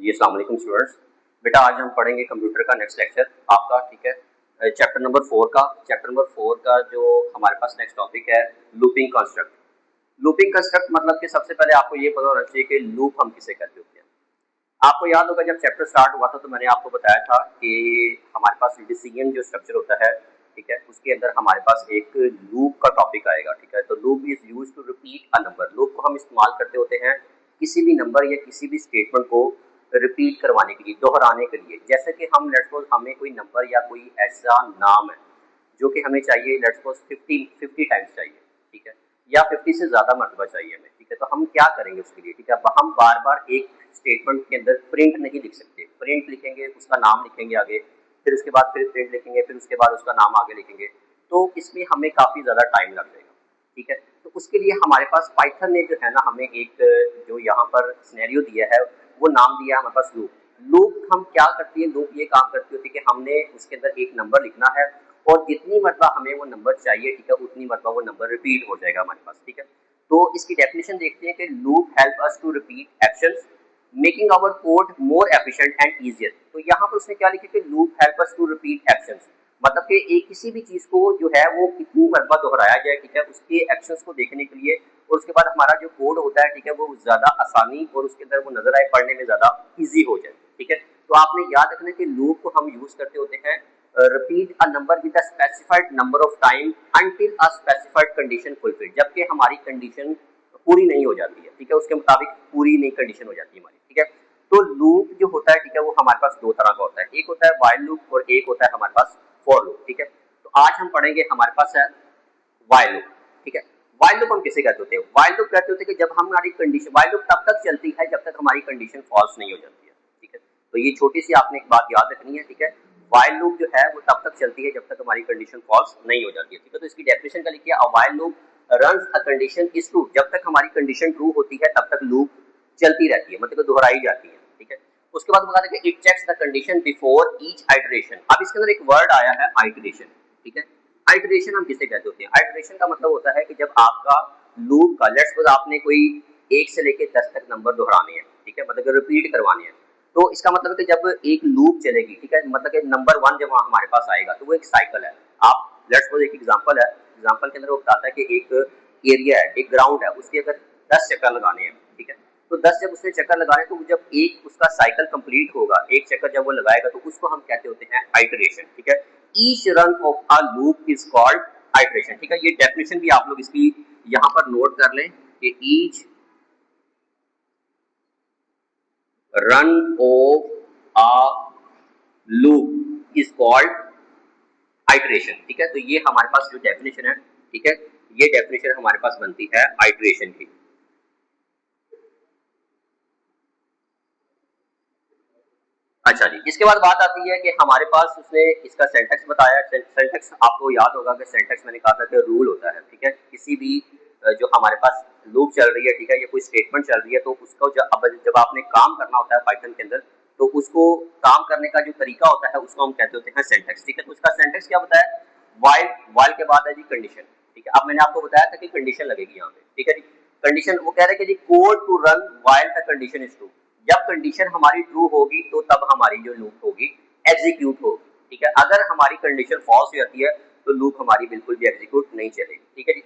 जी अस्सलाम वालेकुम स्टूडेंट्स। बेटा आज हम पढ़ेंगे कंप्यूटर का नेक्स्ट लेक्चर आपका, ठीक है। चैप्टर नंबर 4 का जो हमारे पास नेक्स्ट टॉपिक है लूपिंग कंस्ट्रक्ट। लूपिंग कंस्ट्रक्ट मतलब कि सबसे पहले आपको ये पता होना चाहिए कि लूप हम किसे कहते होते हैं। आपको याद होगा जब चैप्टर स्टार्ट हुआ था तो मैंने आपको बताया था कि हमारे पास डिसीजन जो स्ट्रक्चर होता है, ठीक है, उसके अंदर हमारे पास एक लूप का टॉपिक आएगा, ठीक है। तो loop is used to repeat a number. Loop को हम इस्तेमाल करते होते हैं किसी भी नंबर या किसी भी स्टेटमेंट को रिपीट करवाने के लिए, दोहराने के लिए। जैसे कि हम लेट्स सपोज हमें कोई नंबर या कोई ऐसा नाम है जो कि हमें चाहिए, लेट्स सपोज 50 टाइम्स चाहिए, ठीक है, या 50 से ज्यादा मरतबा चाहिए हमें, ठीक है। तो हम क्या करेंगे उसके लिए, ठीक है। हम बार बार एक स्टेटमेंट के अंदर प्रिंट नहीं लिख सकते। प्रिंट लिखेंगे, उसका नाम लिखेंगे आगे, फिर उसके बाद फिर प्रिंट लिखेंगे, फिर उसके बाद उसका नाम आगे लिखेंगे, तो इसमें हमें काफी ज्यादा टाइम लग जाएगा, ठीक है। तो उसके लिए हमारे पास पाइथन ने जो है ना हमें एक जो यहाँ पर सिनेरियो दिया है वो नाम दिया है हमारे पास लूप। लूप हम क्या करती है, लूप ये काम करती होती है कि हमने उसके अंदर एक नंबर लिखना है और जितनी मरतबा हमें वो नंबर चाहिए, ठीक है, उतनी मरतबा वो नंबर रिपीट हो जाएगा हमारे पास, ठीक है। तो इसकी डेफिनेशन देखते हैं कि loop help us to repeat actions making our code more efficient and easier. तो यहाँ पर उसने क्या लिखा कि loop help us to repeat actions, मतलब कि एक किसी भी चीज को जो है वो कितनी मरतबा दोहराया जाए, ठीक है, उसके एक्शंस को देखने के लिए, और उसके बाद हमारा जो कोड होता है, ठीक है, वो ज्यादा आसानी और उसके अंदर वो नजर आए, पढ़ने में ज्यादा इजी हो जाए, ठीक है। तो आपने याद रखना कि लूप को हम यूज करते होते हैं repeat a number with a specified number of time until a specified condition fulfilled, जबकि हमारी कंडीशन पूरी नहीं हो जाती है, ठीक है, उसके मुताबिक पूरी नहीं कंडीशन हो जाती है हमारी, ठीक है। तो लूप जो होता है, ठीक है, वो हमारे पास दो तरह का होता है, एक होता है व्हाइल लूप और एक होता है हमारे पास फॉर लूप, ठीक है। तो आज हम पढ़ेंगे हमारे पास है व्हाइल लूप, ठीक है। व्हाइल लूप हम किसे कहते होते हैं? व्हाइल लूप कहते होते हैं कि जब हमारी कंडीशन, व्हाइल लूप तब तक चलती है जब तक हमारी कंडीशन फॉल्स नहीं हो जाती है, ठीक है। तो ये छोटी सी आपने एक बात याद रखनी है, ठीक है। व्हाइल लूप जो है वो तब तक चलती है जब तक हमारी कंडीशन फॉल्स नहीं हो जाती है, ठीक है। तो इसकी डेफिनेशन का लिखिए, a while loop runs a condition is true. जब तक हमारी कंडीशन ट्रू होती है तब तक लूप चलती रहती है, मतलब दोहराई जाती है, ठीक है। उसके बाद बता दें कि it checks the condition before each iteration. अब इसके अंदर एक वर्ड आया है आइटरेशन, ठीक है। आइटरेशन हम किसे कहते होते हैं? आइटरेशन का मतलब होता है कि जब आपका लूप का, लेट्स सपोज आपने कोई 1 से लेके 10 तक नंबर दोहराने हैं, ठीक है, मतलब रिपीट करवाने हैं, तो इसका मतलब है कि जब एक लूप चलेगी, ठीक है, मतलब कि नंबर 1 जब हमारे पास आएगा तो वो एक साइकिल है। आप लेट्स सपोज एक एग्जांपल है, एग्जांपल के अंदर वो बताता है कि एक एरिया है, एक ग्राउंड है, उसके अगर 10 चक्कर लगाने हैं, ठीक है, तो 10 जब उसने चक्कर लगाए तो जब एक उसका साइकिल कंप्लीट होगा, एक चक्कर जब वो लगाएगा तो उसको हम कहते होते हैं आइटरेशन, ठीक है। Each run of a loop is called iteration, ठीक है। ये डेफिनेशन भी आप लोग इसकी यहां पर नोट कर लें कि each run of a loop is called iteration, ठीक है। तो ये हमारे पास जो डेफिनेशन है, ठीक है, ये डेफिनेशन हमारे पास बनती है आइटरेशन की। अच्छा जी, इसके बाद बात आती है कि हमारे पास उसने इसका सेंटेक्स बताया। सेंटेक्स आपको याद होगा कि सेंटेक्स मैंने कहा था कि रूल होता है, ठीक है। किसी भी जो हमारे पास लूप चल रही है, ठीक है, या कोई स्टेटमेंट चल रही है, तो उसको जब आपने काम करना होता है पाइथन के अंदर, तो उसको काम करने का जो तरीका होता है उसको हम कहते होते हैं सेंटेक्स, ठीक है। तो उसका सेंटेक्स क्या बताया? वाइल, वाइल के बाद है जी कंडीशन, ठीक है। अब मैंने आपको बताया था कि कंडीशन लगेगी यहाँ पे, ठीक है जी। कंडीशन वो कह रहे हैं कि जी code to run while the condition is true. जब कंडीशन हमारी ट्रू होगी तो तब हमारी जो लूप होगी एग्जीक्यूट होगी, ठीक है। अगर हमारी कंडीशन फॉल्स हो जाती है तो लूप हमारी बिल्कुल भी एग्जीक्यूट नहीं चलेगी, ठीक है जी।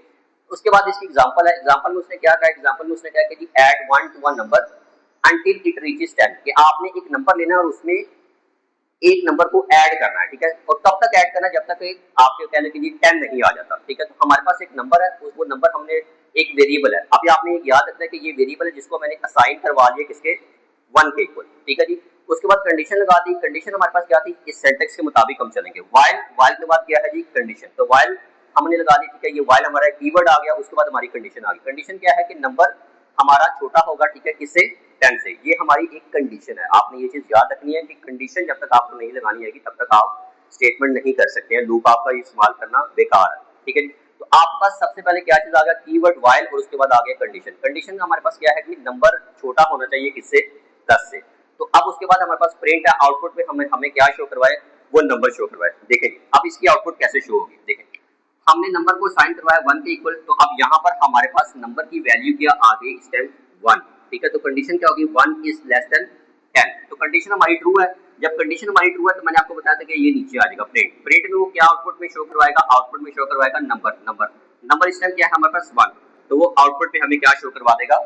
उसके बाद इसकी एग्जांपल है, एग्जांपल में उसने क्या कहा? एग्जांपल में उसने कहा कि जी add 1 to a number until it reaches 10, कि आपने एक नंबर लेना है और उसमें एक नंबर को ऐड करना है, ठीक है, और कब तक ऐड करना है? जब तक एक आपके कहने के लिए 10 नहीं आ जाता, ठीक है। तो हमारे पास एक नंबर है, वो नंबर हमने एक वेरिएबल है। अब आपने एक याद रखना है कि ये वेरिएबल है जिसको मैंने असाइन करवा दिया किसके? 1 के इक्वल, ठीक है जी। उसके बाद कंडीशन लगा दी। कंडीशन हमारे पास क्या थी? इस सेंटेक्स के मुताबिक हम चलेंगे। व्हाइल, व्हाइल के बाद क्या है जी? कंडीशन। तो व्हाइल हमने लगा दी, ठीक है, ये व्हाइल हमारा कीवर्ड आ गया। उसके बाद हमारी कंडीशन आ गई। कंडीशन क्या है कि नंबर हमारा छोटा होगा, ठीक है, किससे? 10 से। ये हमारी एक कंडीशन है। आपने ये चीज याद रखनी है कि कंडीशन जब तक आपको नहीं लगानी आएगी तब तक आप स्टेटमेंट नहीं कर सकते हैं। लूप आपका इस्तेमाल करना बेकार है, ठीक है जी। तो आपके पास सबसे पहले क्या चीज आ गया? कीवर्ड व्हाइल, और उसके बाद आ गया कंडीशन। कंडीशन हमारे पास क्या है कि नंबर छोटा होना चाहिए किससे? 10 से। तो अब उसके बाद हमारे पास प्रिंट है, आउटपुट में हमें क्या शो करवाए? वो नंबर शो करवाए। देखें अब इसकी आउटपुट कैसे शो होगी। देखें हमने नंबर को साइन करवाया 1 के इक्वल, तो अब यहाँ पर हमारे पास नंबर की वैल्यू क्या आ गई? इस टाइम 1, ठीक है। तो कंडीशन क्या होगी? 1 इज लेस देन 10। तो कंडीशन हमारी ट्रू है। जब कंडीशन हमारी ट्रू है तो मैंने आपको बताया था कि ये नीचे आ जाएगा प्रिंट। प्रिंट में वो क्या आउटपुट में शो करवाएगा, आउटपुट में शो करवाएगा नंबर। नंबर इस टाइम क्या है हमारे पास 1, तो वो आउटपुट में हमें क्या शो करवा देगा,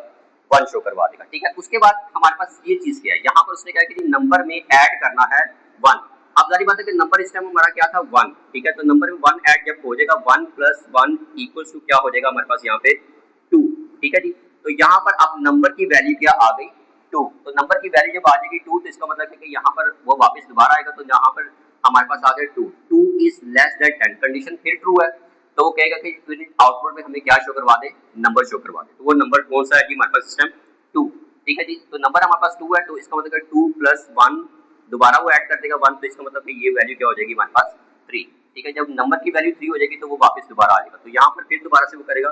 1 शो करवा देगा। ठीक है, उसके बाद हमारे पास ये चीज क्या है, यहाँ पर उसने क्या है कि नंबर में ऐड करना है 1। अब जारी बात है कि नंबर इस टाइम हमारा क्या था 1। ठीक है, तो नंबर में 1 ऐड जब हो जाएगा 1 + 1 इक्वल्स टू क्या हो जाएगा हमारे पास यहाँ पे 2। ठीक है जी, तो यहाँ पर अब नंबर की वैल्यू क्या आ गई 2। तो नंबर की वैल्यू जब आ जाएगी 2 तो इसका मतलब है कि यहाँ पर वो वापस दोबारा आएगा, तो यहाँ पर हमारे पास आ गया 2। 2 इज लेस देन 10, कंडीशन फिर ट्रू है, तो वो कहेगा कि आउटपुट में हमें क्या शो करवा दे, नंबर शो करवा दे। तो वो नंबर कौन सा है जी हमारे पास सिस्टम 2। ठीक है जी, तो नंबर हमारे पास 2 है, तो इसका मतलब 2 + 1 दोबारा वो ऐड कर देगा 1, तो इसका मतलब कि ये वैल्यू क्या हो जाएगी हमारे पास 3। ठीक है, जब नंबर की वैल्यू 3 हो जाएगी तो वो वापस दोबारा आ जाएगा, तो यहाँ पर फिर दोबारा से वो करेगा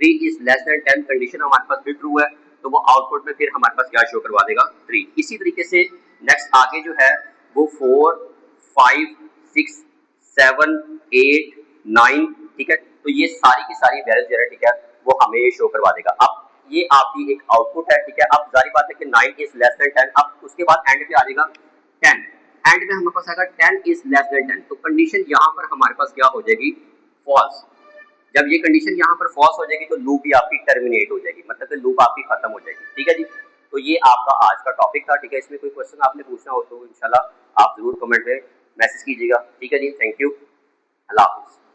3 इज लेस देन 10, कंडीशन हमारे पास फिर ट्रू है, तो वो आउटपुट में फिर हमारे पास क्या शो करवा देगा 3। इसी तरीके से नेक्स्ट आगे जो है वो 4 5 6 7 8 9। ठीक है, तो ये सारी की सारी वैल्यूज जो है ठीक है वो हमें शो करवा देगा। अब ये आपकी एक आउटपुट है। ठीक है, अब जारी बात है कि 9 इज लेस देन 10। अब उसके बाद एंड पे आ जाएगा 10, एंड में हमारे पास आएगा 10 इज लेस देन 10, तो कंडीशन यहाँ पर हमारे पास क्या हो जाएगी फॉल्स। जब ये कंडीशन यहाँ पर फॉल्स हो जाएगी तो लूप भी आपकी टर्मिनेट हो जाएगी, मतलब कि लूप आपकी खत्म हो जाएगी। ठीक है जी, तो ये आपका आज का टॉपिक था। ठीक है, इसमें कोई क्वेश्चन आपने पूछना हो तो इंशाल्लाह आप जरूर कमेंट में मैसेज कीजिएगा। ठीक है जी, थैंक यू, अल्लाह हाफिज़।